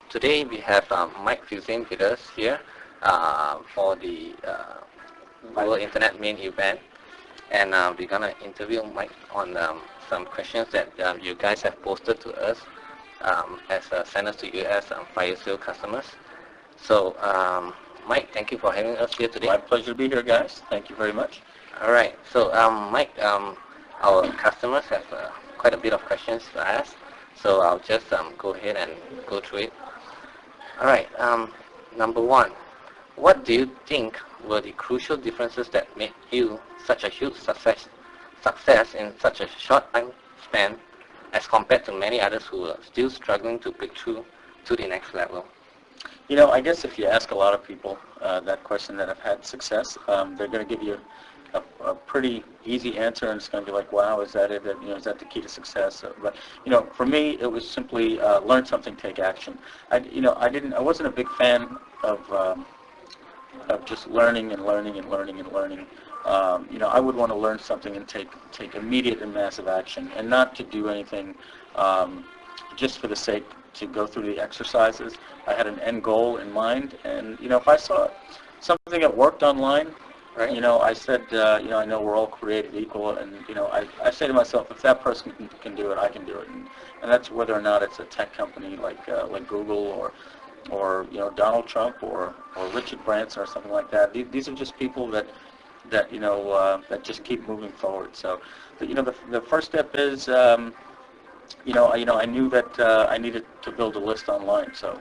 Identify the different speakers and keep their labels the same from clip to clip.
Speaker 1: Today we have Mike Fusin with us here for the World Internet main event, and we're gonna interview Mike on some questions that you guys have posted to us as senders to US fire sale customers. So, Mike, thank you for having us here today.
Speaker 2: My pleasure to be here, guys. Thank you very much.
Speaker 1: All right. So, Mike, our customers have quite a bit of questions to ask. So I'll just go ahead and go through it. All right. Number one, what do you think were the crucial differences that made you such a huge success in such a short time span as compared to many others who are still struggling to break through to the next level?
Speaker 2: You know, I guess if you ask a lot of people that question that have had success, they're going to give you a pretty easy answer, and it's going to be like, "Wow, is that it? Is that the key to success?" But for me, it was simply learn something, take action. I wasn't a big fan of just learning and learning and learning and learning. I would want to learn something and take immediate and massive action, and not to do anything just for the sake to go through the exercises. I had an end goal in mind, and if I saw something that worked online, right, I said, I know we're all created equal, and I say to myself, if that person can do it, I can do it, and that's whether or not it's a tech company like Google or Donald Trump or Richard Branson or something like that. These are just people that just keep moving forward. So, the first step is, I knew that I needed to build a list online. So,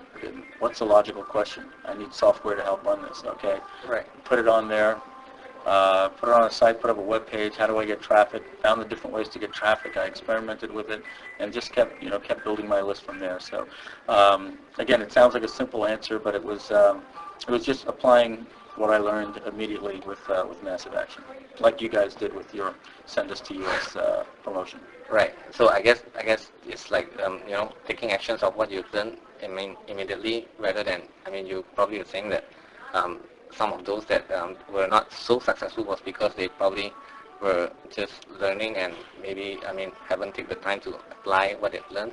Speaker 2: what's the logical question? I need software to help run this. Okay,
Speaker 1: right.
Speaker 2: Put it on there. Put it on a site. Put up a web page. How do I get traffic? Found the different ways to get traffic. I experimented with it, and just kept building my list from there. So, again, it sounds like a simple answer, but it was just applying what I learned immediately with massive action, like you guys did with your Send Us to US promotion.
Speaker 1: Right. So I guess it's like taking actions of what you've learned immediately, rather than you probably are saying that some of those that were not so successful was because they probably were just learning and maybe haven't taken the time to apply what they've learned.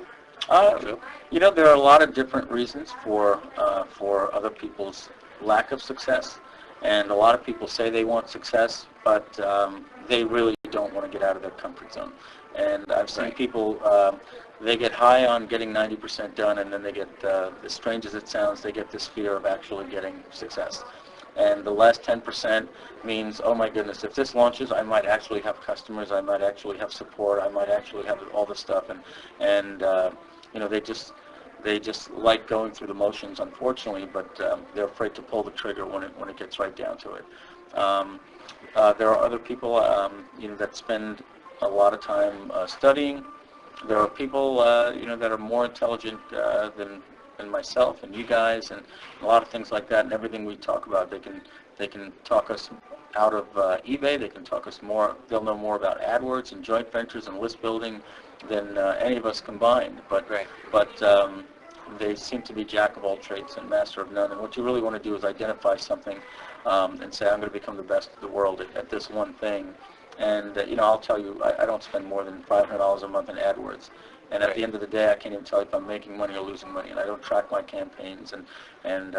Speaker 2: True. There are a lot of different reasons for other people's lack of success. And a lot of people say they want success, but they really don't want to get out of their comfort zone. And I've seen people, they get high on getting 90% done, and then they get, as strange as it sounds, they get this fear of actually getting success. And the last 10% means, oh my goodness, if this launches, I might actually have customers, I might actually have support, I might actually have all this stuff, and they just like going through the motions, unfortunately, but they're afraid to pull the trigger when it gets right down to it. There are other people, that spend a lot of time studying. There are people, that are more intelligent than myself and you guys, and a lot of things like that. And everything we talk about, they can talk us out of eBay. They can talk us more. They'll know more about AdWords and joint ventures and list building than any of us combined. But they seem to be jack of all trades and master of none. And what you really want to do is identify something and say, I'm going to become the best of the world at this one thing. And, I'll tell you, I don't spend more than $500 a month in AdWords. And at the end of the day, I can't even tell you if I'm making money or losing money. And I don't track my campaigns. And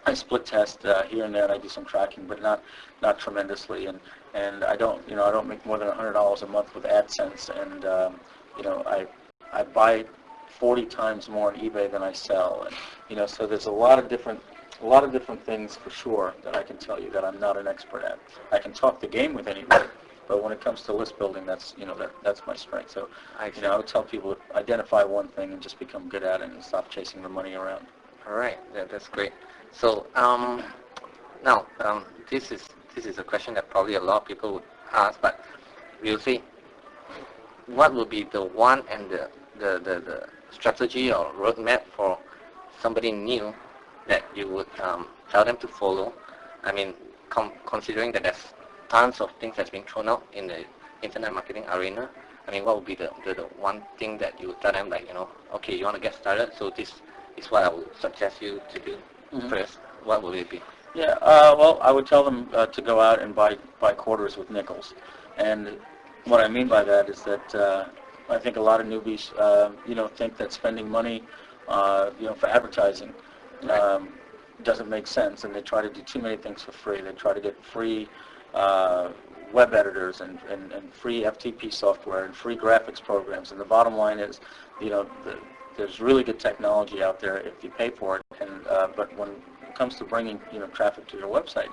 Speaker 2: I split test here and there, and I do some tracking, but not tremendously. And I don't make more than $100 a month with AdSense. And, I buy 40 times more on eBay than I sell, and so there's a lot of different things for sure that I can tell you that I'm not an expert at. I can talk the game with anybody, but when it comes to list building, that's that's my strength. So I would tell people to identify one thing and just become good at it and stop chasing the money around.
Speaker 1: All right, that's great. So now this is a question that probably a lot of people would ask, but we'll see. What would be the one and the strategy or roadmap for somebody new that you would tell them to follow? Considering that there's tons of things that's being thrown out in the internet marketing arena, what would be the one thing that you would tell them, okay, you want to get started, so this is what I would suggest you to do first. What would it be?
Speaker 2: Yeah, well, I would tell them to go out and buy quarters with nickels. And what I mean by that is that I think a lot of newbies, think that spending money for advertising, doesn't make sense, and they try to do too many things for free. They try to get free web editors and free FTP software and free graphics programs. And the bottom line is, there's really good technology out there if you pay for it. And but when it comes to bringing traffic to your website,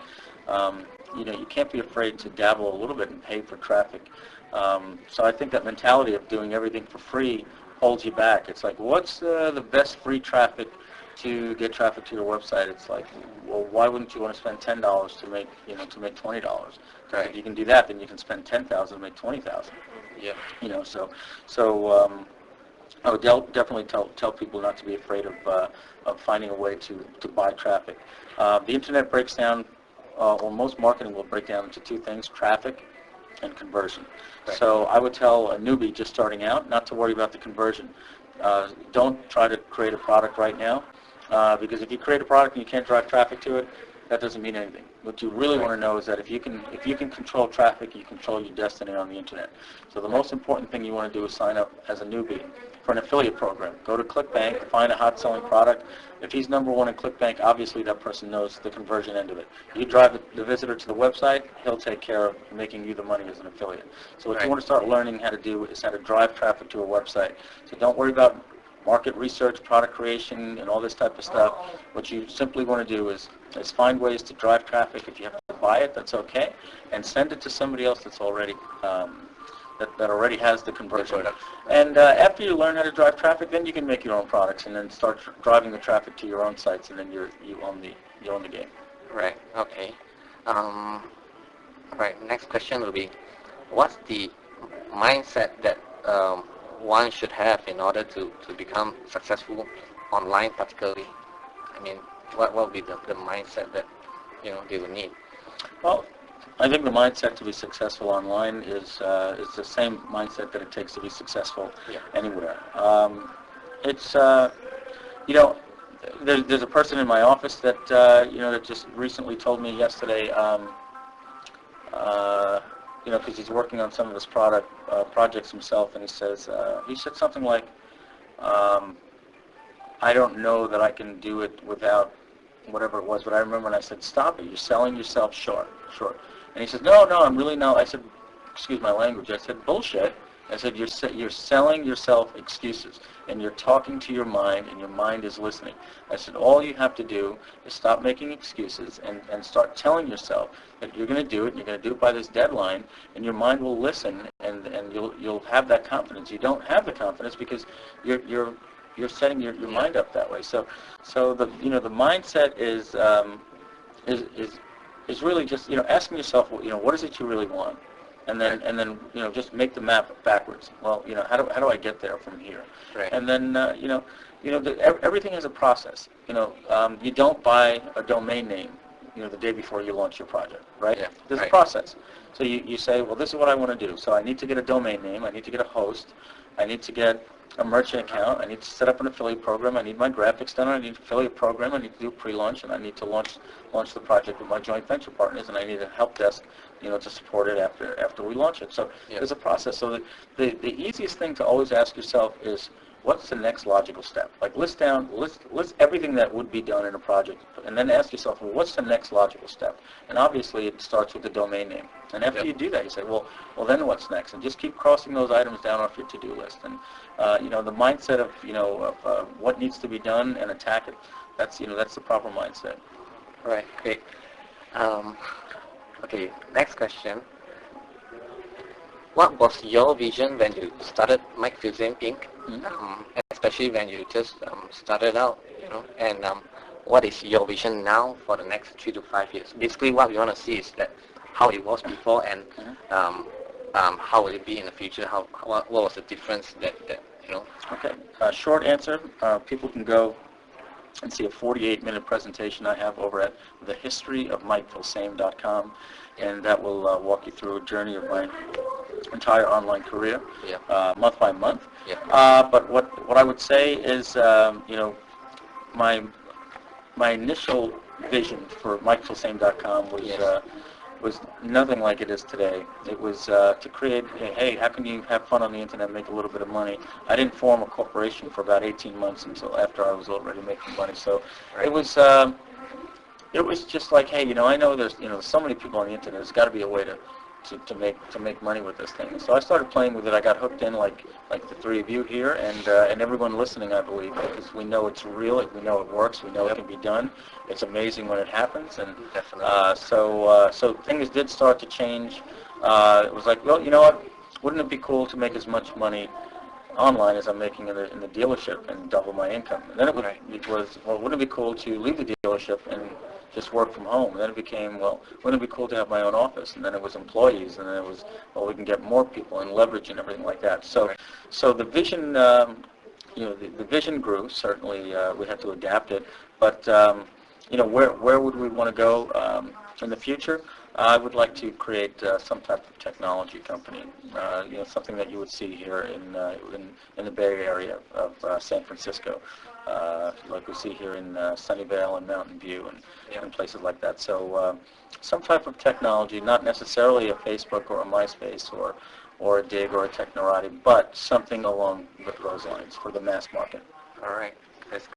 Speaker 2: you can't be afraid to dabble a little bit and pay for traffic. So I think that mentality of doing everything for free holds you back. It's like, what's the best free traffic to get traffic to your website? It's like, well, why wouldn't you want to spend $10 to make $20?
Speaker 1: Right.
Speaker 2: If you can do that, then you can spend $10,000 to make $20,000.
Speaker 1: Yeah.
Speaker 2: So I would definitely tell people not to be afraid of finding a way to buy traffic. The internet breaks down, or most marketing will break down into two things: traffic and conversion.
Speaker 1: Right.
Speaker 2: So I would tell a newbie just starting out not to worry about the conversion. Don't try to create a product right now, because if you create a product and you can't drive traffic to it, that doesn't mean anything. What you really want to know is that if you can control traffic, you control your destiny on the internet. So the most important thing you want to do is sign up as a newbie for an affiliate program. Go to ClickBank, find a hot selling product. If he's number one in ClickBank, obviously that person knows the conversion end of it. You drive the visitor to the website, he'll take care of making you the money as an affiliate. So what you want to start learning how to do is how to drive traffic to a website. So don't worry about market research, product creation, and all this type of stuff. What you simply want to do is find ways to drive traffic. If you have to buy it, that's okay, and send it to somebody else that's already that already has the conversion. And after you learn how to drive traffic, then you can make your own products and then start driving the traffic to your own sites, and then you own the game.
Speaker 1: Right. Okay. Right. Next question will be, what's the mindset that one should have in order to become successful online, particularly? I mean, what will be the mindset that they will need?
Speaker 2: Well, I think the mindset to be successful online is the same mindset that it takes to be successful anywhere. It's there's a person in my office that that just recently told me yesterday, because he's working on some of his projects himself, and he said something like, I don't know that I can do it without whatever it was, but I remember when I said, stop it, you're selling yourself short. And he says, no, I'm really not. I said, excuse my language, I said, bullshit. I said, you're selling yourself excuses, and you're talking to your mind, and your mind is listening. I said, all you have to do is stop making excuses and start telling yourself that you're going to do it, and you're going to do it by this deadline, and your mind will listen, and you'll have that confidence. You don't have the confidence because you're setting your mind up that way. So the mindset is really just asking yourself, what is it you really want, and then just make the map backwards. Well, how do I get there from here?
Speaker 1: Right.
Speaker 2: And then everything is a process. You don't buy a domain name the day before you launch your project, right?
Speaker 1: Yeah.
Speaker 2: There's a process. So you say, well, this is what I want to do. So I need to get a domain name. I need to get a host. I need to get a merchant account. I need to set up an affiliate program. I need my graphics done. I need an affiliate program. I need to do pre-launch, and I need to launch the project with my joint venture partners, and I need a help desk, to support it after we launch it. So there's a process. So the easiest thing to always ask yourself is, what's the next logical step? Like list everything that would be done in a project, and then ask yourself, well, what's the next logical step? And obviously it starts with the domain name. And after you do that, you say, well, then what's next? And just keep crossing those items down off your to-do list. And the mindset of what needs to be done and attack it. That's the proper mindset.
Speaker 1: Right. Great. Okay. Next question. What was your vision when you started Mike Fusion Inc.? Especially when you just started out, and what is your vision now for the next 3 to 5 years? Basically, what we want to see is that how it was before and how will it be in the future? What was the difference that
Speaker 2: Okay. Short answer. People can go and see a 48-minute presentation I have over at thehistoryofmikefilsame.com, and that will walk you through a journey of my entire online career, month by month. But what I would say is, my initial vision for MikeFilsame.com was nothing like it is today. It was to create, hey, how can you have fun on the internet and make a little bit of money? I didn't form a corporation for about 18 months until after I was already making money. So
Speaker 1: Right.
Speaker 2: it was just like, hey, I know there's so many people on the internet. There's got to be a way to make money with this thing. So I started playing with it. I got hooked in like the three of you here, and everyone listening, I believe, because we know it's real. We know it works. We know it can be done. It's amazing when it happens, and
Speaker 1: Definitely.
Speaker 2: so things did start to change. It was like, well, you know what? Wouldn't it be cool to make as much money online as I'm making in the dealership and double my income? And then
Speaker 1: Right.
Speaker 2: it was, well, wouldn't it be cool to leave the dealership and just work from home? And then it became, well, wouldn't it be cool to have my own office? And then it was employees, and then it was, well, we can get more people and leverage and everything like that. So,
Speaker 1: Right.
Speaker 2: so the vision, the vision grew. Certainly, we had to adapt it. But where would we want to go in the future? I would like to create some type of technology company, something that you would see here in the Bay Area of San Francisco, like we see here in Sunnyvale and Mountain View and places like that. So some type of technology, not necessarily a Facebook or a MySpace or a Dig or a Technorati, but something along those lines for the mass market.
Speaker 1: All right. That's